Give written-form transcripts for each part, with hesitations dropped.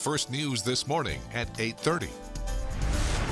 First News this morning at 8:30.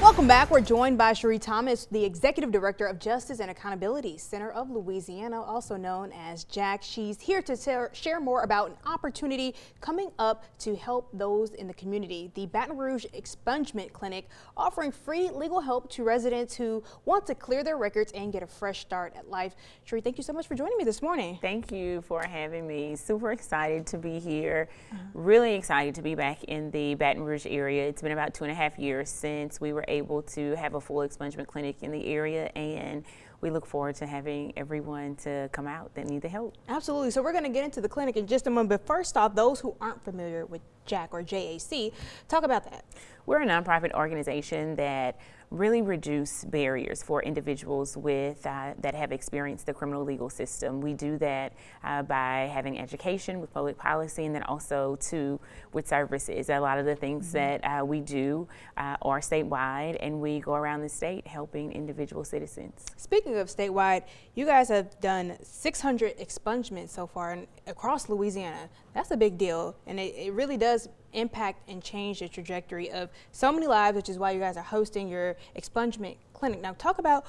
Welcome back. We're joined by Cherie Thomas, the Executive Director of Justice and Accountability Center of Louisiana, also known as JAC. She's here to share more about an opportunity coming up to help those in the community. The Baton Rouge Expungement Clinic offering free legal help to residents who want to clear their records and get a fresh start at life. Cherie, thank you so much for joining me this morning. Thank you for having me. Super excited to be here. Really excited to be back in the Baton Rouge area. It's been about 2.5 years since we were able to have a full expungement clinic in the area, and we look forward to having everyone to come out that need the help. Absolutely. So we're going to get into the clinic in just a moment, but first off, those who aren't familiar with JAC or JAC, talk about that. We're a nonprofit organization that really reduce barriers for individuals with that have experienced the criminal legal system. We do that by having education with public policy, and then also too with services. A lot of the things that we do are statewide, and we go around the state helping individual citizens. Speaking of statewide, you guys have done 600 expungements so far across Louisiana. That's a big deal, and it really does impact and change the trajectory of so many lives, which is why you guys are hosting your expungement clinic. Now talk about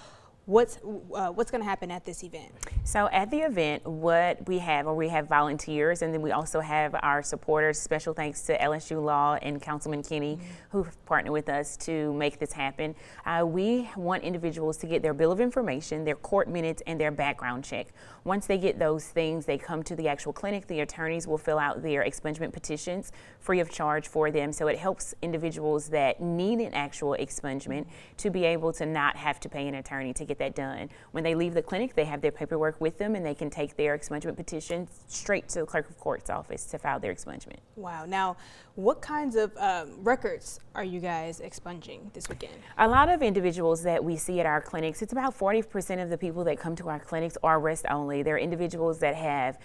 what's going to happen at this event. So at the event, what we have volunteers, and then we also have our supporters. Special thanks to LSU Law and Councilman Kenny, who partnered with us to make this happen. We want individuals to get their bill of information, their court minutes, and their background check. Once they get those things, they come to the actual clinic. The attorneys will fill out their expungement petitions free of charge for them. So it helps individuals that need an actual expungement to be able to not have to pay an attorney to get that done. When they leave the clinic, they have their paperwork with them, and they can take their expungement petition straight to the clerk of court's office to file their expungement. Wow. Now, what kinds of records are you guys expunging this weekend? A lot of individuals that we see at our clinics, it's about 40% of the people that come to our clinics are arrest only. They're individuals that have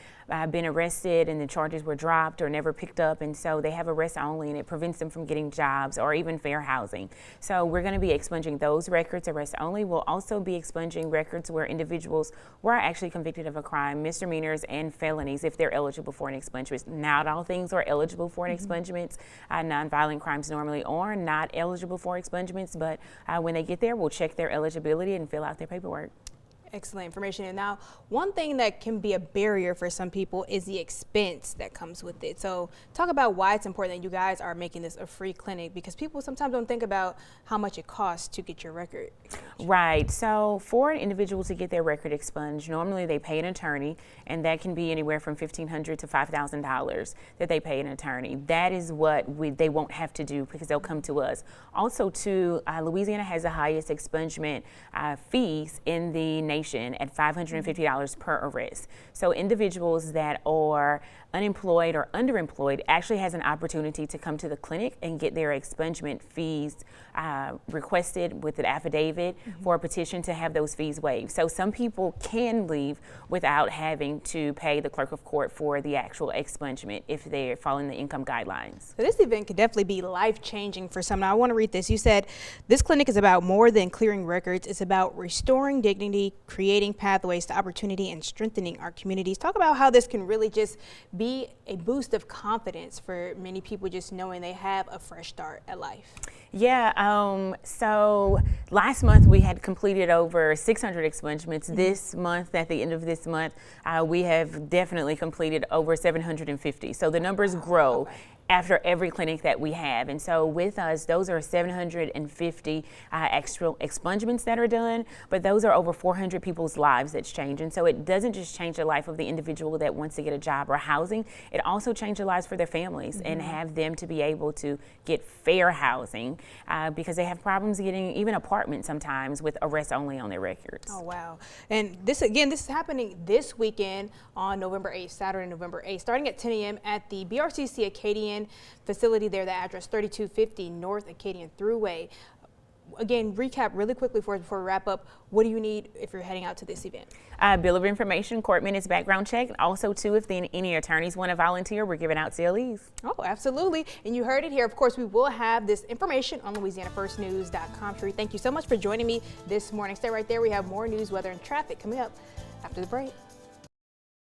been arrested and the charges were dropped or never picked up, and so they have arrest only, and it prevents them from getting jobs or even fair housing. So we're going to be expunging those records, arrest only. We'll also be expunging records where individuals were actually convicted of a crime, misdemeanors and felonies, if they're eligible for an expungement. Not all things are eligible for an expungement. Nonviolent crimes normally are not eligible for expungements, but when they get there, we'll check their eligibility and fill out their paperwork. Excellent information. And now, one thing that can be a barrier for some people is the expense that comes with it. So talk about why it's important that you guys are making this a free clinic, because people sometimes don't think about how much it costs to get your record expunged. Right. So for an individual to get their record expunged, normally they pay an attorney, and that can be anywhere from $1,500 to $5,000 that they pay an attorney. That is what they won't have to do because they'll come to us. Also, too, Louisiana has the highest expungement fees in the nation at $550 per arrest. So individuals that are unemployed or underemployed actually has an opportunity to come to the clinic and get their expungement fees requested with an affidavit for a petition to have those fees waived. So some people can leave without having to pay the clerk of court for the actual expungement if they're following the income guidelines. So this event could definitely be life-changing for some. Now I want to read this. You said this clinic is about more than clearing records. It's about restoring dignity, creating pathways to opportunity, and strengthening our communities. Talk about how this can really just be a boost of confidence for many people, just knowing they have a fresh start at life. Yeah, so last month we had completed over 600 expungements. This month, at the end of this month, we have definitely completed over 750. So the numbers grow after every clinic that we have. And so with us, those are 750 extra expungements that are done, but those are over 400 people's lives that's changed. And so it doesn't just change the life of the individual that wants to get a job or housing, it also changes the lives for their families and have them to be able to get fair housing because they have problems getting even apartments sometimes with arrest only on their records. Oh, wow. And this is happening this weekend on November 8th, Saturday, November 8th, starting at 10 a.m. at the BRCC Acadian facility there, the address 3250 North Acadian Thruway. Again, recap really quickly before we wrap up. What do you need if you're heading out to this event? Bill of information, court minutes, background check. Also, too, if any attorneys want to volunteer, we're giving out CLEs. Oh, absolutely. And you heard it here. Of course, we will have this information on LouisianaFirstNews.com. Cherie, thank you so much for joining me this morning. Stay right there. We have more news, weather, and traffic coming up after the break.